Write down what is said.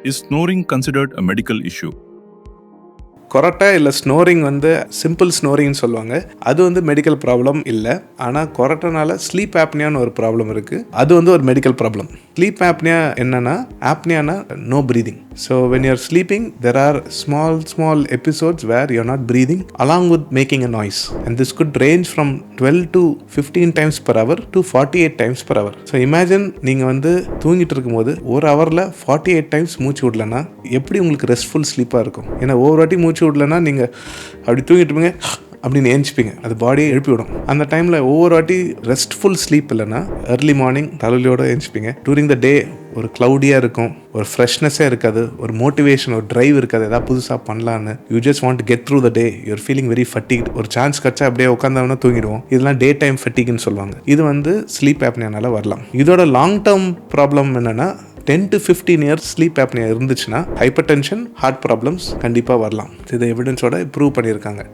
Is snoring considered a medical issue? கொரட்டை இல்லை snoring simple ஸ்னோரிங்னு சொல்லுவாங்க. அது மெடிக்கல் ப்ராப்ளம் இல்லை. ஆனால் கொரட்டனால ஸ்லீப் ஆப்னியான்னு ஒரு ப்ராப்ளம் இருக்குது. அது ஒரு மெடிக்கல் ப்ராப்ளம். ஸ்லீப் ஆப்னியா என்னன்னா, ஆப்னியானா no breathing. So when you're sleeping there are small episodes where you're not breathing along with making a noise. And this could range from 12 to 15 times per hour to 48 times per hour. So imagine நீங்கள் தூங்கிட்டு இருக்கும்போது ஒரு ஹவரில் 48 times மூச்சு விடலன்னா எப்படி உங்களுக்கு RESTful ஸ்லீப்பாக இருக்கும்? ஏன்னா ஒவ்வொரு வாட்டி மூச்சு விடலன்னா நீங்கள் அப்படி தூங்கிட்டு இருப்பீங்க, அப்படின்னு ஏஞ்சிப்பீங்க, அது பாடியை எழுப்பி விடும். அந்த டைமில் ஒவ்வொரு வாட்டி ரெஸ்ட்ஃபுல் ஸ்லீப் இல்லைன்னா ஏர்லி மார்னிங் தலைவலியோடு ஏஞ்சிப்பீங்க. டூரிங் த டே ஒரு க்ளவுடியாக இருக்கும், ஒரு ஃப்ரெஷ்னஸே இருக்காது, ஒரு மோட்டிவேஷன், ஒரு ட்ரைவ் இருக்காது, ஏதாவது புதுசாக பண்ணலான்னு. You just want to get through the day. You're feeling very fatigued. ஒரு சான்ஸ் கிடச்சா அப்படியே உட்காந்தவனா தூங்கிடுவோம். இதெல்லாம் டே டைம் ஃபட்டிக்னு சொல்லுவாங்க. இது ஸ்லீப் ஆப்னியானால வரலாம். இதோட லாங் டேர்ம் ப்ராப்ளம் என்னென்னா, 10 to 15 years ஸ்லீப் ஆப்னியா இருந்துச்சுன்னா ஹைப்பர் டென்ஷன், ஹார்ட் ப்ராப்ளம்ஸ் கண்டிப்பாக வரலாம். இது எவிடன்ஸோட ப்ரூவ் பண்ணியிருக்காங்க.